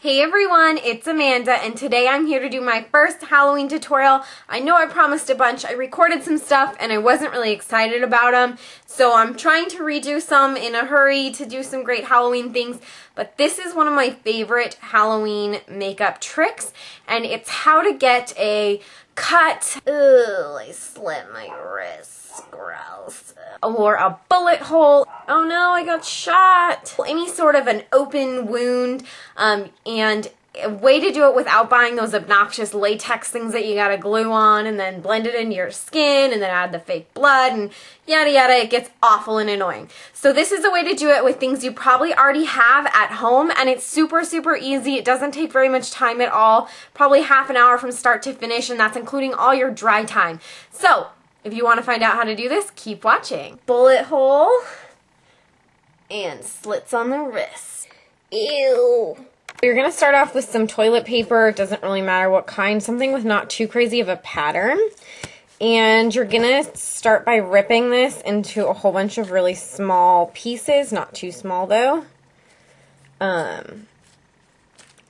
Hey everyone, it's Amanda, and today I'm here to do my first Halloween tutorial. I know I promised a bunch. I recorded some stuff and I wasn't really excited about them, so I'm trying to redo some in a hurry to do some great Halloween things, but this is one of my favorite Halloween makeup tricks, and it's how to get a cut. Ooh, I slit my wrist. Gross. Or a bullet hole. Oh no, I got shot. Any sort of an open wound, and a way to do it without buying those obnoxious latex things that you gotta glue on and then blend it into your skin and then add the fake blood and yada yada. It gets awful and annoying. So this is a way to do it with things you probably already have at home, and it's super easy. It doesn't take very much time at all, probably half an hour from start to finish, and that's including all your dry time. So if you want to find out how to do this, keep watching. Bullet hole and slits on the wrist. Ew. You're going to start off with some toilet paper. It doesn't really matter what kind. Something with not too crazy of a pattern. And you're going to start by ripping this into a whole bunch of really small pieces. Not too small though.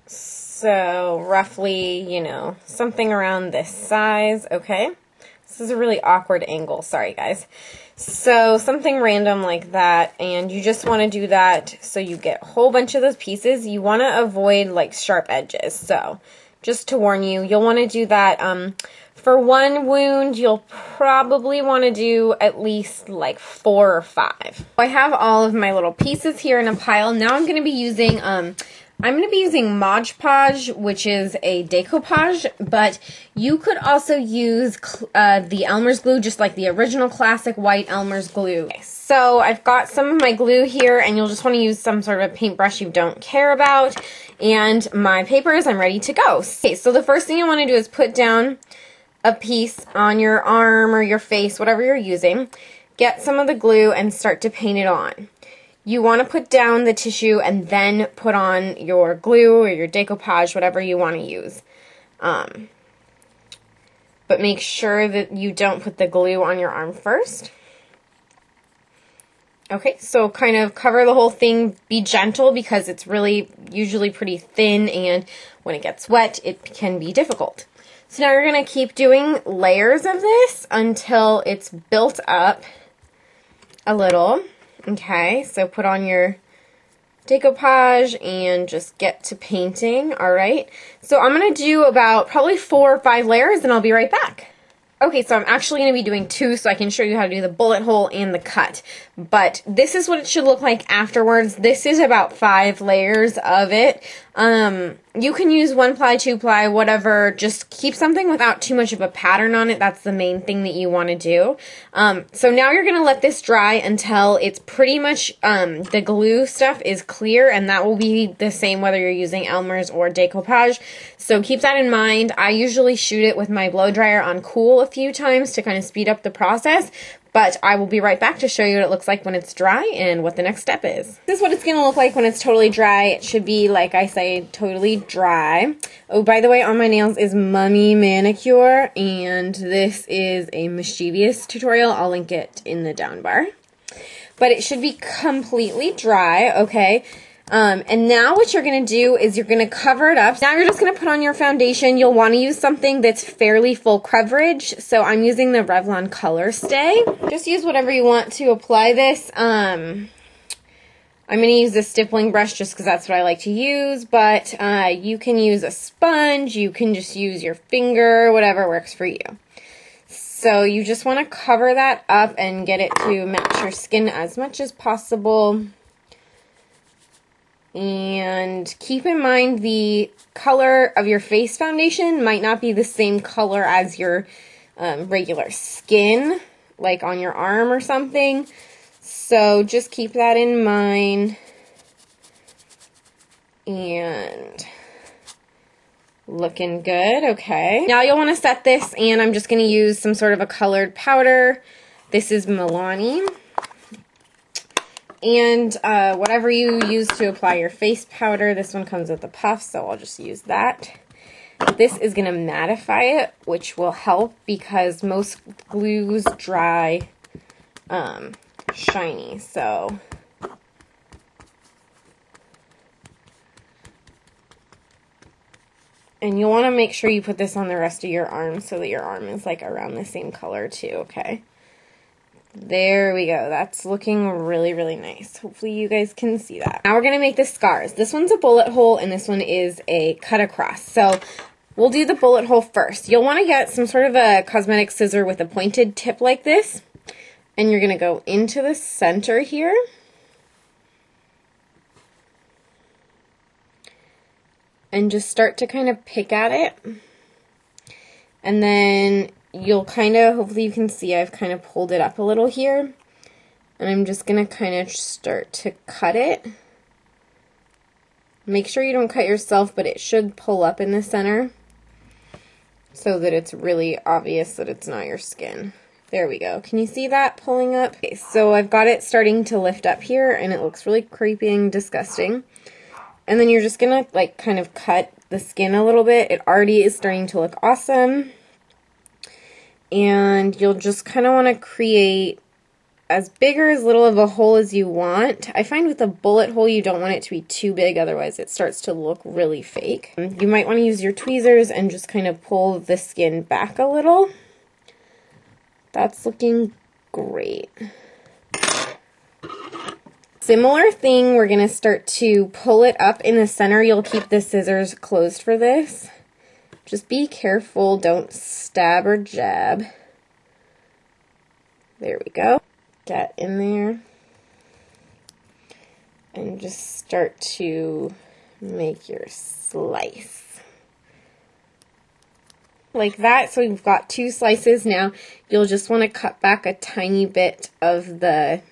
So roughly, you know, something around this size. Okay. This is a really awkward angle. Sorry, guys. So something random like that, and you just want to do that so you get a whole bunch of those pieces. You want to avoid like sharp edges. So just to warn you, you'll want to do that for one wound. You'll probably want to do at least like 4 or 5. I have all of my little pieces here in a pile. Now I'm going to be using Mod Podge, which is a decoupage, but you could also use the Elmer's glue, just like the original classic white Elmer's glue. Okay, so I've got some of my glue here, and you'll just want to use some sort of a paintbrush you don't care about, and my papers. I'm ready to go. Okay, so the first thing you want to do is put down a piece on your arm or your face, whatever you're using. Get some of the glue and start to paint it on. You want to put down the tissue and then put on your glue or your decoupage, whatever you want to use. But make sure that you don't put the glue on your arm first. Okay, so kind of cover the whole thing. Be gentle because it's really usually pretty thin, and when it gets wet, it can be difficult. So now you're going to keep doing layers of this until it's built up a little. Okay, so put on your decoupage and just get to painting. Alright, so I'm going to do about probably 4 or 5 layers and I'll be right back. Okay, so I'm actually going to be doing 2 so I can show you how to do the bullet hole and the cut. But this is what it should look like afterwards. This is about 5 layers of it. You can use 1-ply, 2-ply, whatever. Just keep something without too much of a pattern on it. That's the main thing that you want to do. So now you're going to let this dry until it's pretty much, the glue stuff is clear, and that will be the same whether you're using Elmer's or decoupage. So keep that in mind. I usually shoot it with my blow dryer on cool a few times to kind of speed up the process. But I will be right back to show you what it looks like when it's dry and what the next step is. This is what it's going to look like when it's totally dry. It should be, like I say, totally dry. Oh, by the way, on my nails is Mummy Manicure, and this is a mischievous tutorial. I'll link it in the down bar. But it should be completely dry, okay? And now what you're going to do is you're going to cover it up. Now you're just going to put on your foundation. You'll want to use something that's fairly full coverage. So I'm using the Revlon Color Stay. Just use whatever you want to apply this. I'm going to use a stippling brush just because that's what I like to use. But you can use a sponge. You can just use your finger, whatever works for you. So you just want to cover that up and get it to match your skin as much as possible. And keep in mind the color of your face foundation might not be the same color as your regular skin, like on your arm or something. So just keep that in mind. And looking good, okay. Now you'll want to set this, and I'm just going to use some sort of a colored powder. This is Milani. And whatever you use to apply your face powder, this one comes with a puff, so I'll just use that. This is going to mattify it, which will help because most glues dry shiny. So And you'll want to make sure you put this on the rest of your arm so that your arm is like around the same color too, okay? There we go. That's looking really, really nice. Hopefully you guys can see that. Now we're going to make the scars. This one's a bullet hole and this one is a cut across. So we'll do the bullet hole first. You'll want to get some sort of a cosmetic scissor with a pointed tip like this. And you're going to go into the center here. And just start to kind of pick at it. And then you'll kind of, hopefully you can see I've kind of pulled it up a little here. And I'm just going to kind of start to cut it. Make sure you don't cut yourself, but it should pull up in the center so that it's really obvious that it's not your skin. There we go. Can you see that pulling up? Okay, so I've got it starting to lift up here and it looks really creepy and disgusting. And then you're just gonna like kind of cut the skin a little bit. It already is starting to look awesome. And you'll just kind of want to create as big or as little of a hole as you want. I find with a bullet hole you don't want it to be too big, otherwise it starts to look really fake. You might want to use your tweezers and just kind of pull the skin back a little. That's looking great. Similar thing, we're going to start to pull it up in the center. You'll keep the scissors closed for this. Just be careful, don't stab or jab. There we go. Get in there. And just start to make your slice. Like that, so we've got 2 slices now. You'll just want to cut back a tiny bit of the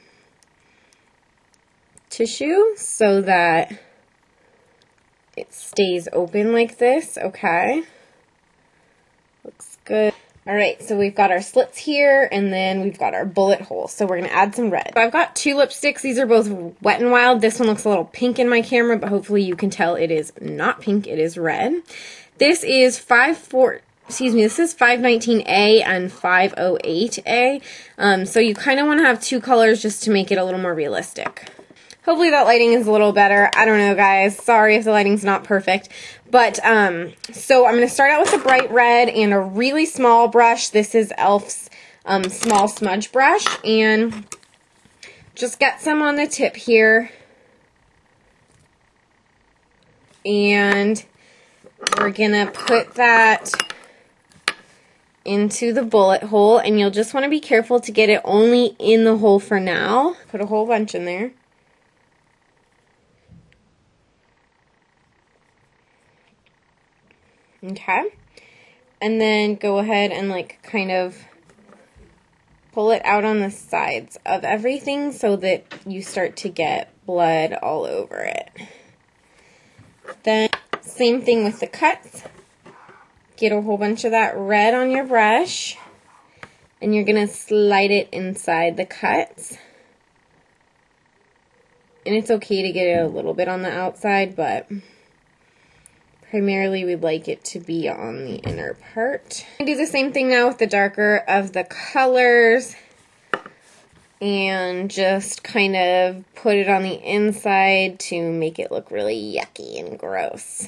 tissue so that it stays open like this, okay? Looks good. Alright, so we've got our slits here, and then we've got our bullet hole. So we're going to add some red. So I've got 2 lipsticks. These are both Wet n Wild. This one looks a little pink in my camera, but hopefully you can tell it is not pink, it is red. This is 519A and 508A. So you kind of want to have 2 colors just to make it a little more realistic. Hopefully that lighting is a little better. I don't know, guys. Sorry if the lighting's not perfect. But, so I'm going to start out with a bright red and a really small brush. This is e.l.f.'s small smudge brush. And just get some on the tip here. And we're going to put that into the bullet hole. And you'll just want to be careful to get it only in the hole for now. Put a whole bunch in there. Okay, and then go ahead and like kind of pull it out on the sides of everything so that you start to get blood all over it. Then same thing with the cuts. Get a whole bunch of that red on your brush and you're going to slide it inside the cuts. And it's okay to get it a little bit on the outside, but primarily we'd like it to be on the inner part. I do the same thing now with the darker of the colors and just kind of put it on the inside to make it look really yucky and gross.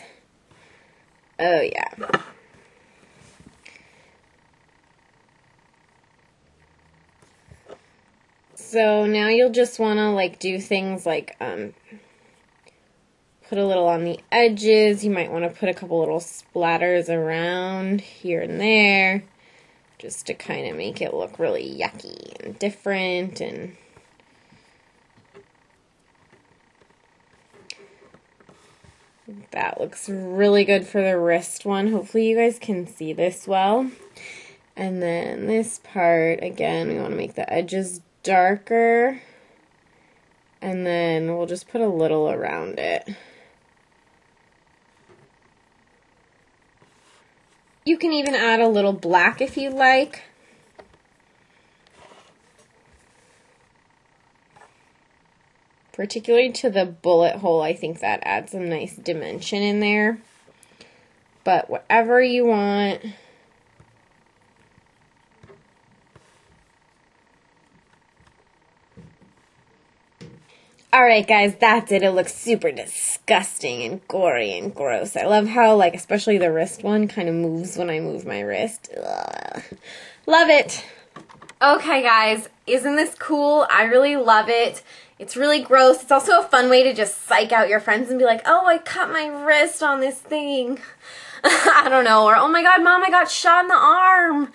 Oh yeah. So now you'll just want to like do things like put a little on the edges. You might want to put a couple little splatters around here and there just to kind of make it look really yucky and different. And that looks really good for the wrist one. Hopefully you guys can see this well. And then this part, again, we want to make the edges darker. And then we'll just put a little around it. You can even add a little black if you like. Particularly to the bullet hole, I think that adds some nice dimension in there. But whatever you want. Alright guys, that's it. It looks super disgusting and gory and gross. I love how, like, especially the wrist one kind of moves when I move my wrist. Ugh. Love it. Okay guys, isn't this cool? I really love it. It's really gross. It's also a fun way to just psych out your friends and be like, oh, I cut my wrist on this thing. I don't know. Or, oh my god, Mom, I got shot in the arm.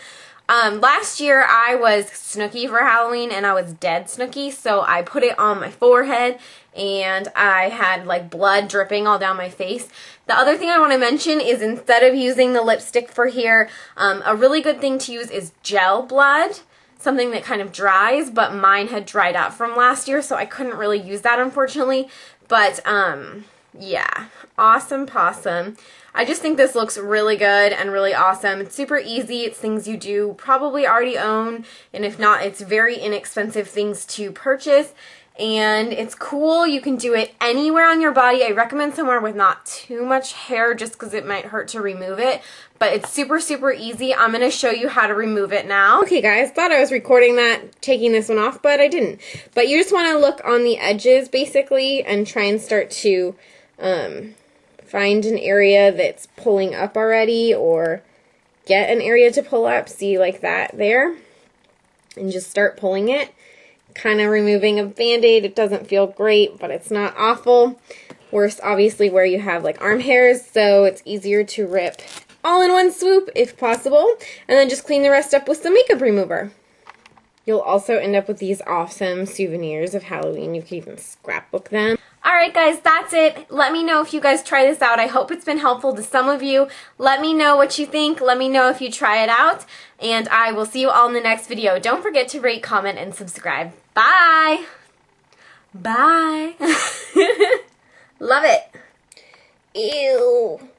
Last year I was Snooki for Halloween and I was dead Snooki, so I put it on my forehead and I had like blood dripping all down my face. The other thing I want to mention is instead of using the lipstick for here, a really good thing to use is gel blood, something that kind of dries, but mine had dried out from last year, so I couldn't really use that unfortunately. But yeah, awesome possum. I just think this looks really good and really awesome. It's super easy. It's things you do probably already own, and if not, it's very inexpensive things to purchase. And it's cool. You can do it anywhere on your body. I recommend somewhere with not too much hair just because it might hurt to remove it. But it's super, super easy. I'm going to show you how to remove it now. Okay, guys. Thought I was recording that, taking this one off, but I didn't. But you just want to look on the edges, basically, and try and start to find an area that's pulling up already, or get an area to pull up. See, like that there. And just start pulling it. Kind of removing a band-aid. It doesn't feel great, but it's not awful. Worse, obviously, where you have like arm hairs, so it's easier to rip all in one swoop if possible. And then just clean the rest up with some makeup remover. You'll also end up with these awesome souvenirs of Halloween. You can even scrapbook them. Alright guys, that's it. Let me know if you guys try this out. I hope it's been helpful to some of you. Let me know what you think. Let me know if you try it out. And I will see you all in the next video. Don't forget to rate, comment, and subscribe. Bye! Bye! Love it. Ew.